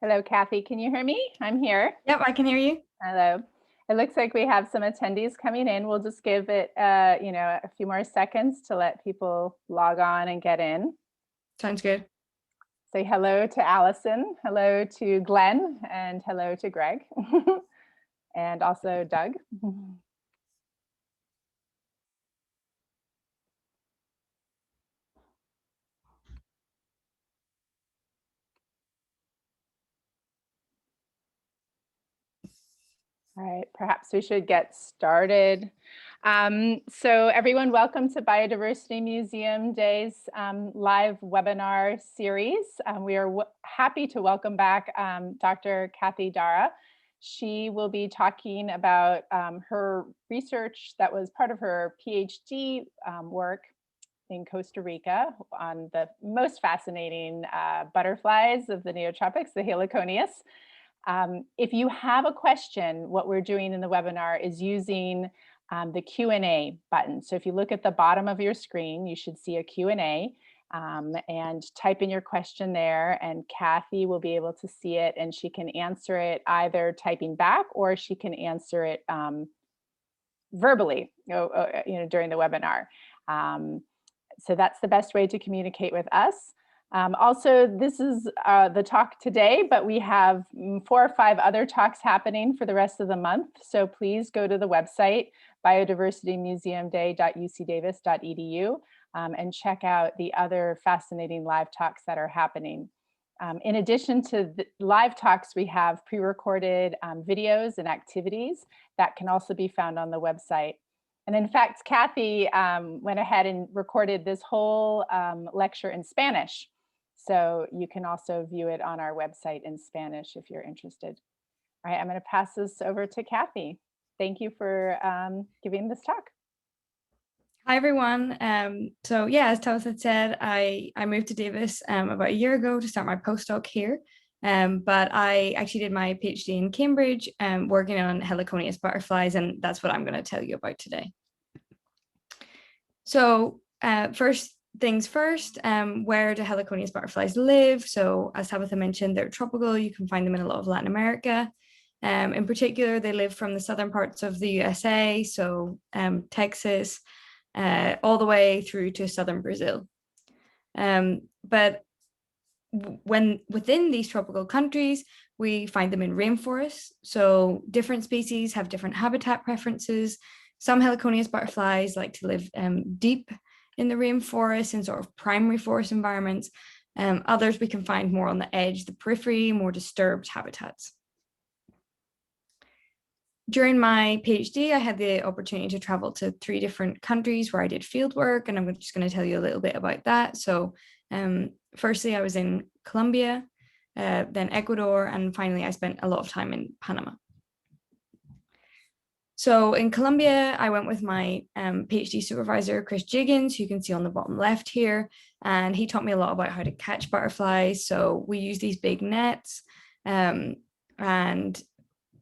Hello, Kathy. Can you hear me? I'm here. Yep, I can hear you. Hello. It looks like we have some attendees coming in. We'll just give it, a few more seconds to let people log on and get in. Sounds good. Say hello to Allison, hello to Glenn, and hello to Greg, and also Doug. All right, perhaps we should get started. So everyone, welcome to Biodiversity Museum Day's live webinar series. We are happy to welcome back Dr. Kathy Darragh. She will be talking about her research that was part of her PhD work in Costa Rica on the most fascinating butterflies of the neotropics, the Heliconius. If you have a question, what we're doing in the webinar is using the Q&A button. So if you look at the bottom of your screen, you should see a Q&A and type in your question there, and Kathy will be able to see it, and she can answer it either typing back or she can answer it verbally during the webinar. So that's the best way to communicate with us. Also, this is the talk today, but we have 4 or 5 other talks happening for the rest of the month. So please go to the website, biodiversitymuseumday.ucdavis.edu, and check out the other fascinating live talks that are happening. In addition to the live talks, we have pre-recorded videos and activities that can also be found on the website. And in fact, Kathy went ahead and recorded this whole lecture in Spanish. So you can also view it on our website in Spanish if you're interested. All right, I'm going to pass this over to Kathy. Thank you for giving this talk. Hi, everyone. So yeah, as Tabitha said, I moved to Davis about a year ago to start my postdoc here. But I actually did my PhD in Cambridge working on Heliconius butterflies, and that's what I'm going to tell you about today. So first things first, where do Heliconius butterflies live? So as Tabitha mentioned, they're tropical. You can find them in a lot of Latin America. In particular, they live from the southern parts of the USA, so Texas, all the way through to southern Brazil. But when within these tropical countries, we find them in rainforests. So different species have different habitat preferences. Some Heliconius butterflies like to live deep in the rainforest in sort of primary forest environments. Others we can find more on the edge, the periphery, more disturbed habitats. During my PhD, I had the opportunity to travel to 3 different countries where I did field work, and I'm just going to tell you a little bit about that. So firstly, I was in Colombia, then Ecuador, and finally I spent a lot of time in Panama. So in Colombia, I went with my PhD supervisor, Chris Jiggins, who you can see on the bottom left here, and he taught me a lot about how to catch butterflies. So we use these big nets, and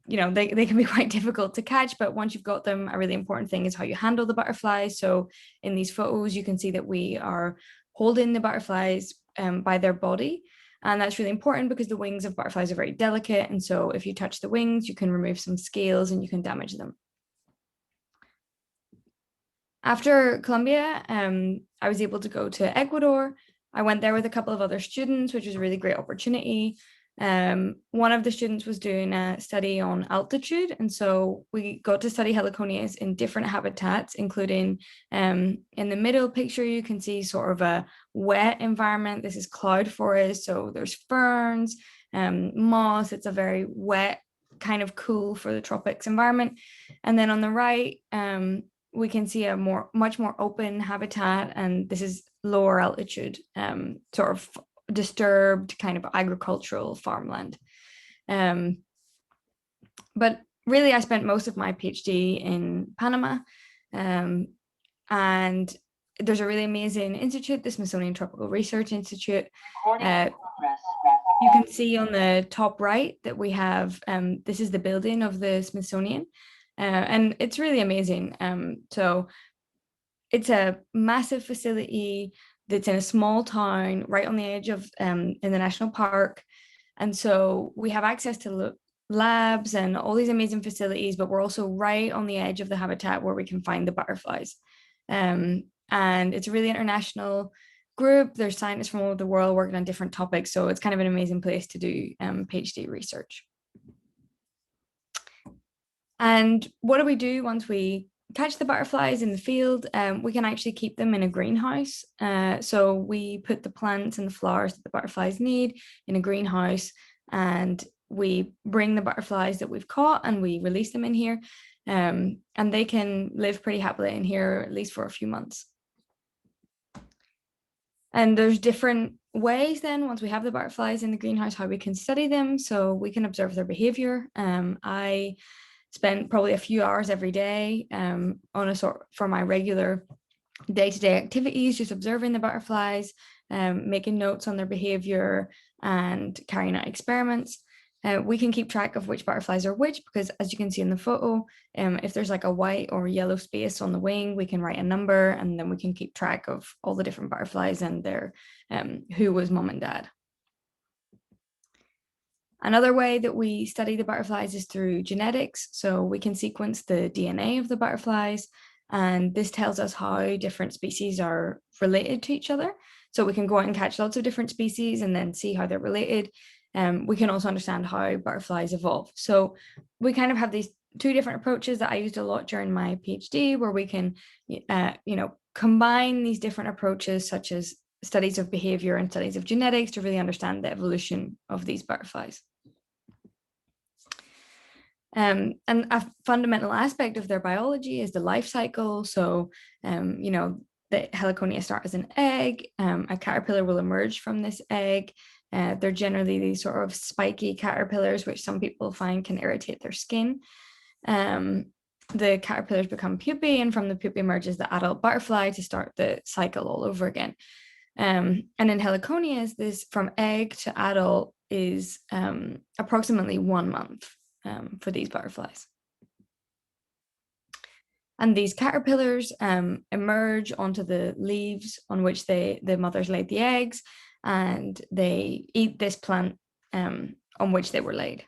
they can be quite difficult to catch, but once you've got them, a really important thing is how you handle the butterflies. So in these photos, you can see that we are holding the butterflies by their body. And that's really important because the wings of butterflies are very delicate. And so if you touch the wings, you can remove some scales and you can damage them. After Colombia, I was able to go to Ecuador. I went there with a couple of other students, which was a really great opportunity. One of the students was doing a study on altitude, and so we got to study Heliconius in different habitats, including in the middle picture you can see sort of a wet environment. This is cloud forest, so there's ferns, moss. It's a very wet, kind of cool for the tropics environment. And then on the right, we can see a much more open habitat, and this is lower altitude, sort of disturbed kind of agricultural farmland. But really, I spent most of my PhD in Panama, and there's a really amazing institute, the Smithsonian Tropical Research Institute. You can see on the top right that we have, this is the building of the Smithsonian, and it's really amazing. So it's a massive facility that's in a small town right on the edge of in the national park. And so we have access to labs and all these amazing facilities, but we're also right on the edge of the habitat where we can find the butterflies. And it's a really international group. There's scientists from all over the world working on different topics. So it's kind of an amazing place to do PhD research. And what do we do once we catch the butterflies in the field? We can actually keep them in a greenhouse. So we put the plants and the flowers that the butterflies need in a greenhouse, and we bring the butterflies that we've caught and we release them in here. And they can live pretty happily in here, at least for a few months. And there's different ways then, once we have the butterflies in the greenhouse, how we can study them. So we can observe their behavior. I spent probably a few hours every day for my regular day-to-day activities, just observing the butterflies, making notes on their behavior and carrying out experiments. We can keep track of which butterflies are which, because as you can see in the photo, if there's like a white or yellow space on the wing, we can write a number, and then we can keep track of all the different butterflies and their who was mom and dad. Another way that we study the butterflies is through genetics. So we can sequence the DNA of the butterflies, and this tells us how different species are related to each other. So we can go out and catch lots of different species and then see how they're related. We can also understand how butterflies evolve. So we kind of have these two different approaches that I used a lot during my PhD, where we can, combine these different approaches, such as studies of behavior and studies of genetics, to really understand the evolution of these butterflies. And a fundamental aspect of their biology is the life cycle. So, the Heliconius start as an egg. A caterpillar will emerge from this egg. They're generally these sort of spiky caterpillars, which some people find can irritate their skin. The caterpillars become pupae, and from the pupae emerges the adult butterfly to start the cycle all over again. And in Heliconius, this from egg to adult is approximately 1 month. For these butterflies. And these caterpillars emerge onto the leaves on which the mothers laid the eggs, and they eat this plant on which they were laid.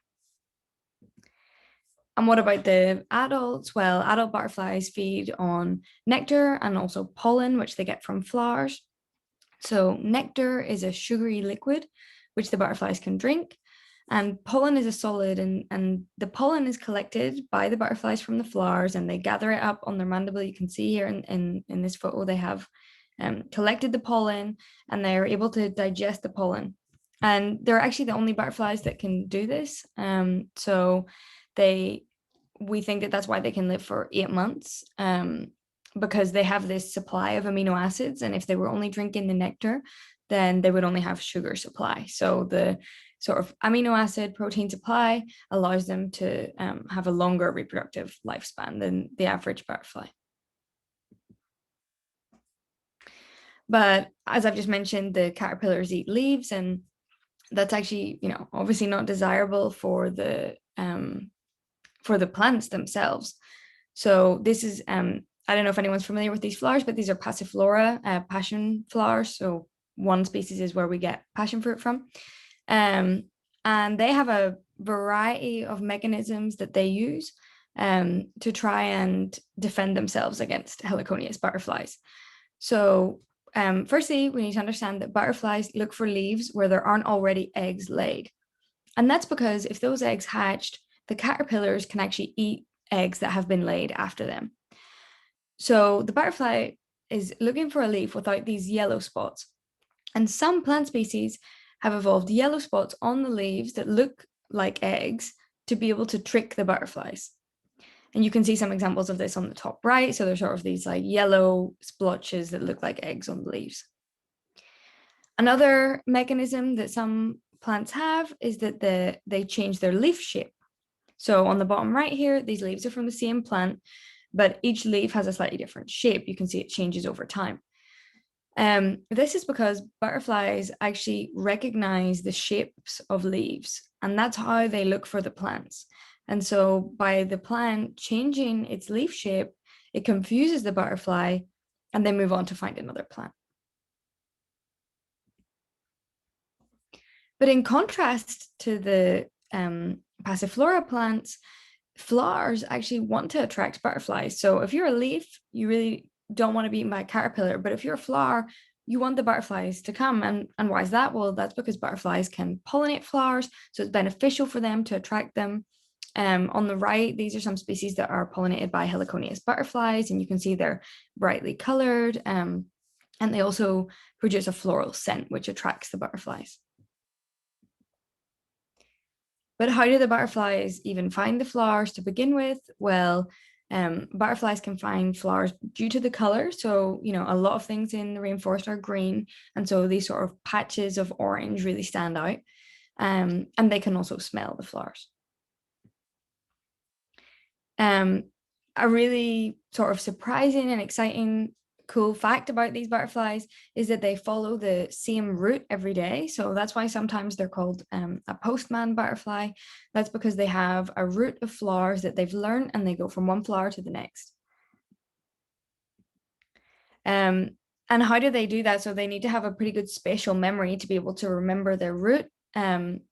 And what about the adults? Well, adult butterflies feed on nectar and also pollen, which they get from flowers. So nectar is a sugary liquid, which the butterflies can drink. And pollen is a solid, and the pollen is collected by the butterflies from the flowers, and they gather it up on their mandible. You can see here in this photo, they have collected the pollen, and they're able to digest the pollen. And they're actually the only butterflies that can do this. So we think that that's why they can live for 8 months, because they have this supply of amino acids. And if they were only drinking the nectar, then they would only have sugar supply. So the sort of amino acid protein supply allows them to have a longer reproductive lifespan than the average butterfly. But as I've just mentioned, the caterpillars eat leaves, and that's actually, obviously not desirable for the plants themselves. So this is, I don't know if anyone's familiar with these flowers, but these are passiflora, passion flowers. So one species is where we get passion fruit from. And they have a variety of mechanisms that they use to try and defend themselves against Heliconius butterflies. So firstly, we need to understand that butterflies look for leaves where there aren't already eggs laid. And that's because if those eggs hatched, the caterpillars can actually eat eggs that have been laid after them. So the butterfly is looking for a leaf without these yellow spots. And some plant species have evolved yellow spots on the leaves that look like eggs to be able to trick the butterflies. And you can see some examples of this on the top right. So there's sort of these like yellow splotches that look like eggs on the leaves. Another mechanism that some plants have is that they change their leaf shape. So on the bottom right here, these leaves are from the same plant, but each leaf has a slightly different shape. You can see it changes over time. This is because butterflies actually recognize the shapes of leaves, and that's how they look for the plants. And so by the plant changing its leaf shape, it confuses the butterfly, and they move on to find another plant. But in contrast to the passiflora plants, flowers actually want to attract butterflies. So if you're a leaf, you really don't want to be eaten by a caterpillar. But if you're a flower, you want the butterflies to come. And why is that? Well, that's because butterflies can pollinate flowers. So it's beneficial for them to attract them. On the right, these are some species that are pollinated by Heliconius butterflies. And you can see they're brightly colored. And they also produce a floral scent, which attracts the butterflies. But how do the butterflies even find the flowers to begin with? Well, butterflies can find flowers due to the color. So, a lot of things in the rainforest are green. And so these sort of patches of orange really stand out. And they can also smell the flowers. A really sort of surprising and exciting cool fact about these butterflies is that they follow the same route every day. So that's why sometimes they're called a postman butterfly. That's because they have a route of flowers that they've learned and they go from one flower to the next. And how do they do that? So they need to have a pretty good spatial memory to be able to remember their route, and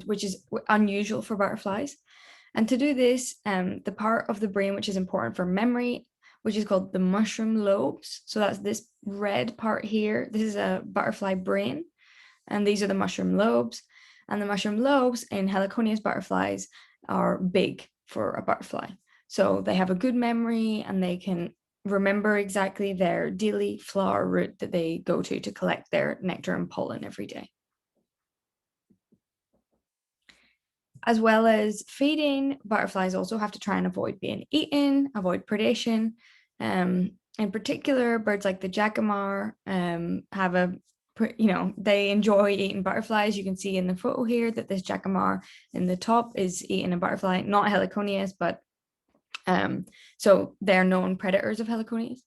which is unusual for butterflies. And to do this, the part of the brain which is important for memory, which is called the mushroom lobes. So that's this red part here. This is a butterfly brain, and these are the mushroom lobes. And the mushroom lobes in Heliconius butterflies are big for a butterfly. So they have a good memory and they can remember exactly their daily flower route that they go to collect their nectar and pollen every day. As well as feeding, butterflies also have to try and avoid being eaten, avoid predation. In particular, birds like the jacamar have they enjoy eating butterflies. You can see in the photo here that this jacamar in the top is eating a butterfly, not Heliconius, but so they're known predators of Heliconius.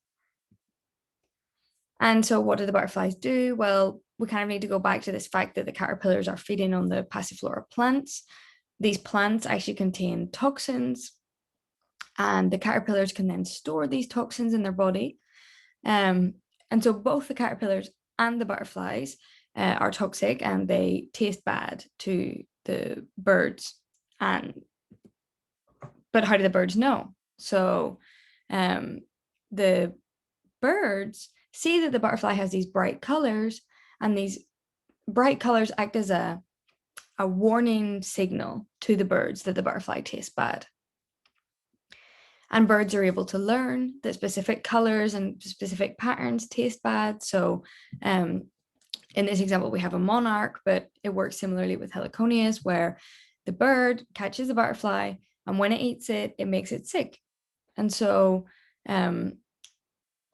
And so what do the butterflies do? Well, we kind of need to go back to this fact that the caterpillars are feeding on the passiflora plants. These plants actually contain toxins, and the caterpillars can then store these toxins in their body. And so both the caterpillars and the butterflies are toxic, and they taste bad to the birds. But how do the birds know? So the birds see that the butterfly has these bright colors, and these bright colors act as a warning signal to the birds that the butterfly tastes bad. And birds are able to learn that specific colors and specific patterns taste bad. So in this example, we have a monarch, but it works similarly with Heliconius, where the bird catches the butterfly, and when it eats it, it makes it sick. And so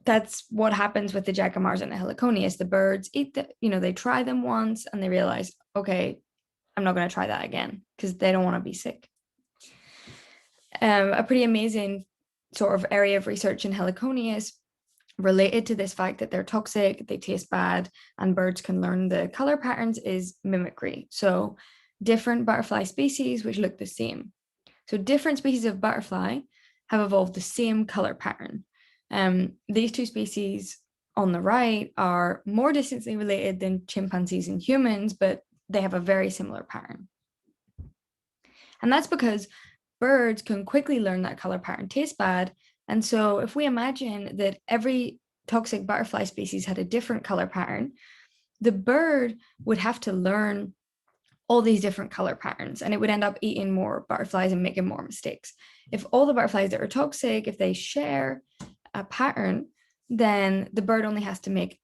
that's what happens with the jacamars and the Heliconius. The birds eat they try them once and they realize, okay, I'm not going to try that again, because they don't want to be sick. A pretty amazing sort of area of research in Heliconius related to this fact that they're toxic, they taste bad, and birds can learn the color patterns is mimicry. So different butterfly species which look the same. So different species of butterfly have evolved the same color pattern. These two species on the right are more distantly related than chimpanzees and humans, but they have a very similar pattern. And that's because birds can quickly learn that color pattern tastes bad. And so if we imagine that every toxic butterfly species had a different color pattern, the bird would have to learn all these different color patterns, and it would end up eating more butterflies and making more mistakes. If all the butterflies that are toxic, if they share a pattern, then the bird only has to make,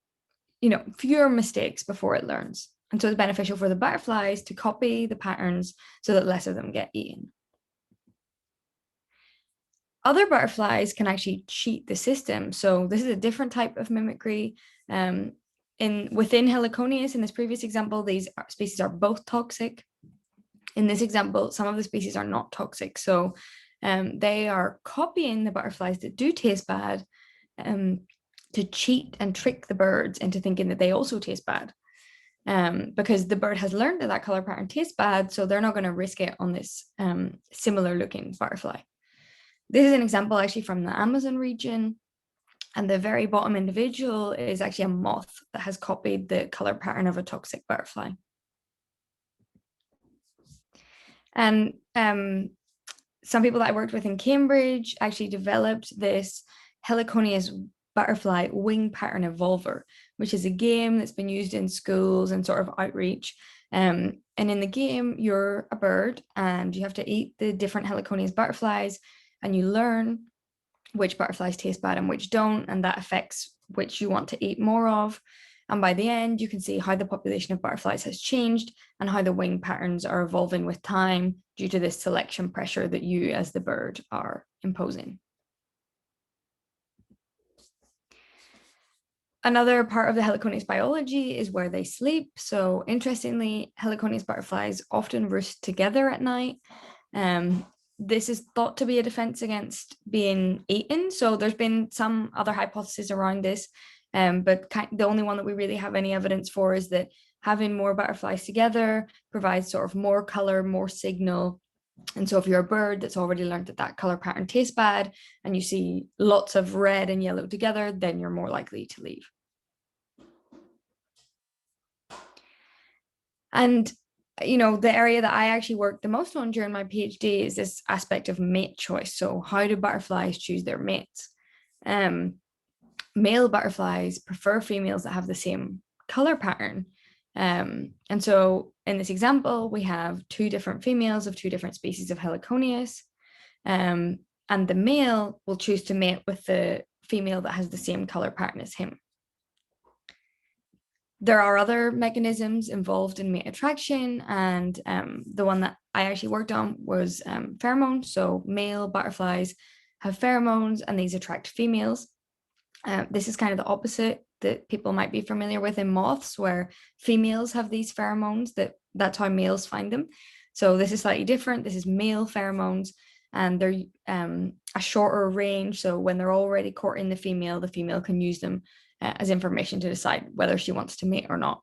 fewer mistakes before it learns. And so it's beneficial for the butterflies to copy the patterns so that less of them get eaten. Other butterflies can actually cheat the system. So this is a different type of mimicry. Within Heliconius, in this previous example, these species are both toxic. In this example, some of the species are not toxic. So they are copying the butterflies that do taste bad to cheat and trick the birds into thinking that they also taste bad. Because the bird has learned that color pattern tastes bad, so they're not going to risk it on this similar looking butterfly. This is an example actually from the Amazon region, and the very bottom individual is actually a moth that has copied the color pattern of a toxic butterfly. And some people that I worked with in Cambridge actually developed this Heliconius butterfly wing pattern evolver, which is a game that's been used in schools and sort of outreach. And in the game, you're a bird and you have to eat the different Heliconius butterflies, and you learn which butterflies taste bad and which don't, and that affects which you want to eat more of. And by the end, you can see how the population of butterflies has changed and how the wing patterns are evolving with time due to this selection pressure that you as the bird are imposing. Another part of the Heliconius biology is where they sleep. So interestingly, Heliconius butterflies often roost together at night. This is thought to be a defense against being eaten. So there's been some other hypotheses around this, but the only one that we really have any evidence for is that having more butterflies together provides sort of more color, more signal. And so if you're a bird that's already learned that that color pattern tastes bad and you see lots of red and yellow together, then you're more likely to leave. And the area that I actually worked the most on during my PhD is this aspect of mate choice. So how do butterflies choose their mates? Male butterflies prefer females that have the same color pattern. And so in this example, we have two different females of two different species of Heliconius. And the male will choose to mate with the female that has the same color pattern as him. There are other mechanisms involved in mate attraction, and the one that I actually worked on was pheromones. So male butterflies have pheromones and these attract females. This is kind of the opposite that people might be familiar with in moths, where females have these pheromones, that's how males find them. So this is slightly different. This is male pheromones, and they're a shorter range. So when they're already courting the female can use them as information to decide whether she wants to mate or not.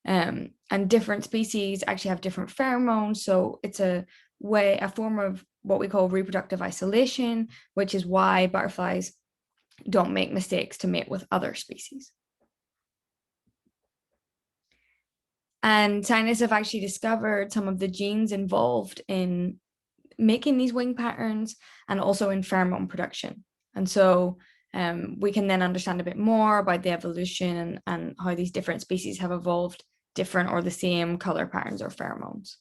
And different species actually have different pheromones. So it's a form of what we call reproductive isolation, which is why butterflies don't make mistakes to mate with other species. And scientists have actually discovered some of the genes involved in making these wing patterns and also in pheromone production. And so we can then understand a bit more about the evolution and how these different species have evolved different or the same color patterns or pheromones.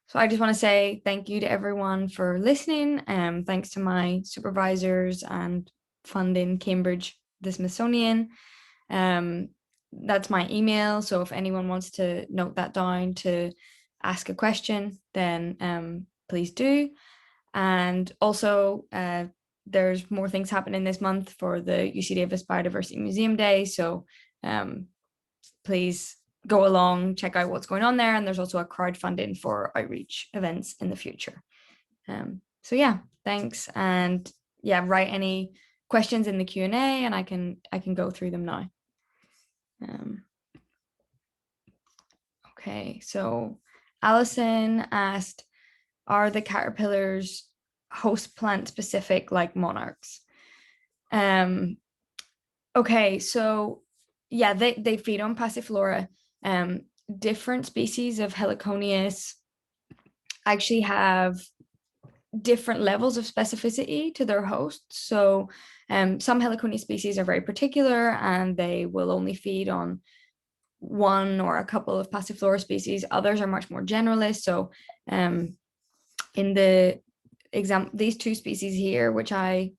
So I just want to say thank you to everyone for listening. Thanks to my supervisors and funding Cambridge, the Smithsonian. That's my email. So if anyone wants to note that down to ask a question, then please do. And also, there's more things happening this month for the UC Davis Biodiversity Museum Day. So please go along, check out what's going on there. And there's also a crowdfunding for outreach events in the future. So yeah, thanks. And yeah, write any questions in the Q&A and I can go through them now. Okay, so Alison asked, are the caterpillars host plant specific like monarchs? Okay, so yeah, they feed on passiflora. Different species of Heliconius actually have different levels of specificity to their hosts. So some Heliconius species are very particular and they will only feed on one or a couple of passiflora species. Others are much more generalist. So in the example, these two species here, which I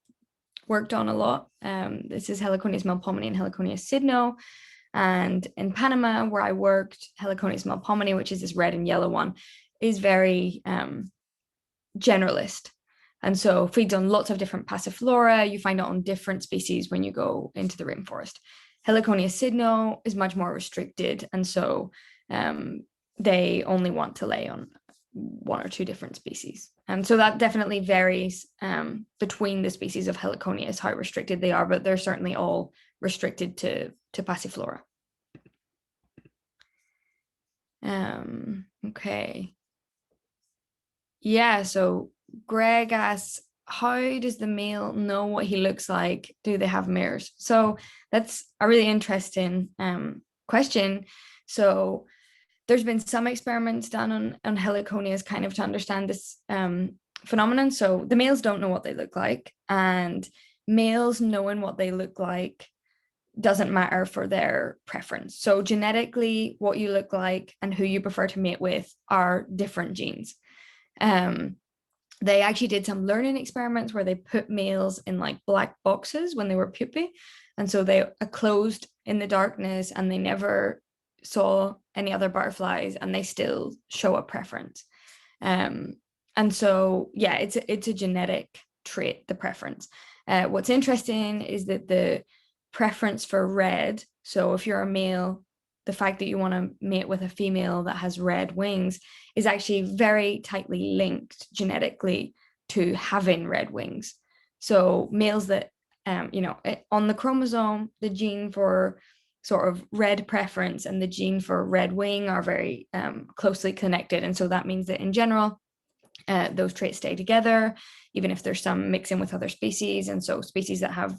worked on a lot, this is Heliconius melpomene and Heliconius sydno. And in Panama, where I worked, Heliconius melpomene, which is this red and yellow one, is very generalist. And so feeds on lots of different passiflora. You find it on different species when you go into the rainforest. Heliconius sydno is much more restricted. And so they only want to lay on one or two different species. And so that definitely varies between the species of Heliconius, how restricted they are, but they're certainly all restricted to passiflora. Okay. Yeah, so Greg asks, how does the male know what he looks like? Do they have mirrors? So that's a really interesting question. So there's been some experiments done on Heliconius kind of to understand this phenomenon. So the males don't know what they look like, and males knowing what they look like doesn't matter for their preference. So genetically, what you look like and who you prefer to mate with are different genes. They actually did some learning experiments where they put males in like black boxes when they were pupae. And so they are closed in the darkness and they never saw any other butterflies, and they still show a preference. And so, yeah, it's a genetic trait, the preference. What's interesting is that the preference for red, so if you're a male, the fact that you want to mate with a female that has red wings is actually very tightly linked genetically to having red wings. So males that, on the chromosome, the gene for sort of red preference and the gene for red wing are very closely connected. And so that means that in general, those traits stay together, even if there's some mixing with other species. And so species that have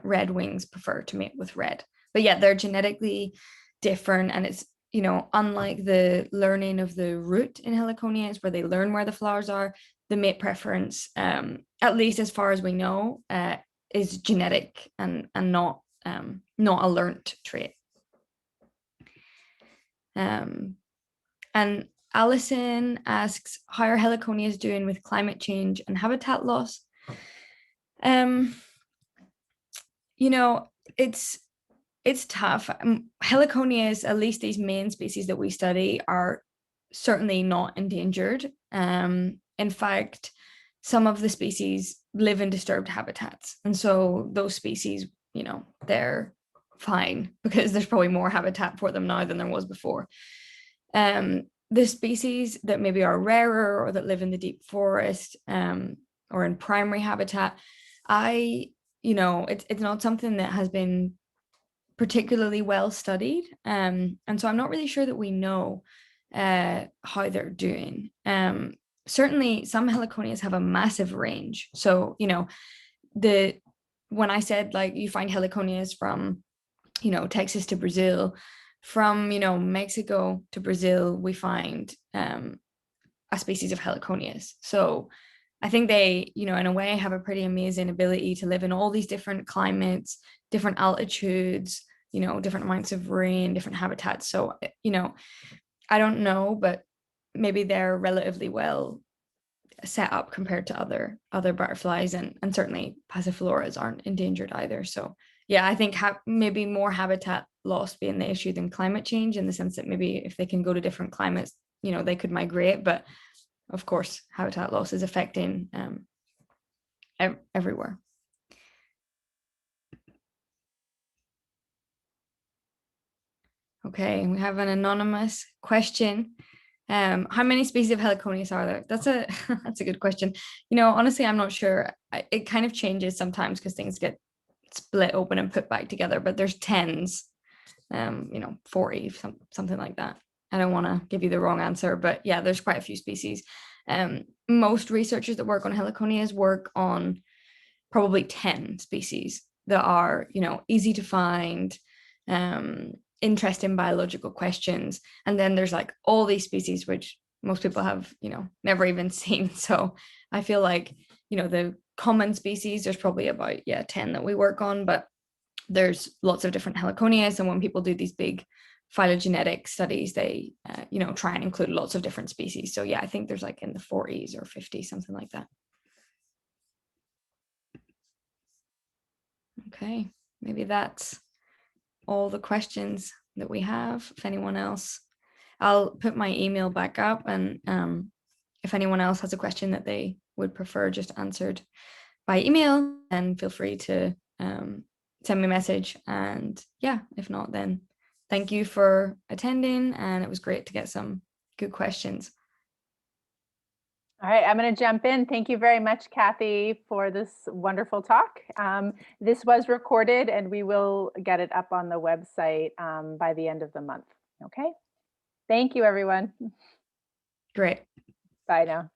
red wings prefer to mate with red. But yeah, they're genetically different. And it's, unlike the learning of the root in Heliconius, where they learn where the flowers are, the mate preference, at least as far as we know, is genetic and not a learnt trait. And Alison asks, how are Heliconias doing with climate change and habitat loss? It's tough. Heliconias, at least these main species that we study, are certainly not endangered. In fact, some of the species live in disturbed habitats. And so those species, they're fine because there's probably more habitat for them now than there was before. The species that maybe are rarer or that live in the deep forest or in primary habitat, it's not something that has been particularly well studied. And so I'm not really sure that we know how they're doing. Certainly some Heliconias have a massive range. So, when I said like you find Heliconias from, Texas to Brazil, from, Mexico to Brazil, we find a species of Heliconias. So I think they, in a way have a pretty amazing ability to live in all these different climates, different altitudes, different amounts of rain, different habitats. So, I don't know, but maybe they're relatively well set up compared to other butterflies, and certainly passifloras aren't endangered either. So yeah, I think maybe more habitat loss being the issue than climate change, in the sense that maybe if they can go to different climates, they could migrate. But of course, habitat loss is affecting everywhere. Okay, we have an anonymous question. How many species of Heliconius are there? That's a good question. Honestly, I'm not sure. It kind of changes sometimes because things get split open and put back together, but there's tens, 40, something like that. I don't want to give you the wrong answer, but yeah, there's quite a few species. Most researchers that work on Heliconias work on probably 10 species that are, easy to find, interesting biological questions. And then there's like all these species which most people have, never even seen. So I feel like, the common species, there's probably about 10 that we work on, but there's lots of different Heliconias. And when people do these big phylogenetic studies, they try and include lots of different species. So yeah, I think there's like in the 40s or 50s, something like that. Okay, maybe that's all the questions that we have. If anyone else, I'll put my email back up, and if anyone else has a question that they would prefer just answered by email, then feel free to send me a message. And yeah, if not, then thank you for attending, and it was great to get some good questions. All right, I'm going to jump in. Thank you very much, Kathy, for this wonderful talk. This was recorded, and we will get it up on the website by the end of the month. Okay. Thank you, everyone. Great. Bye now.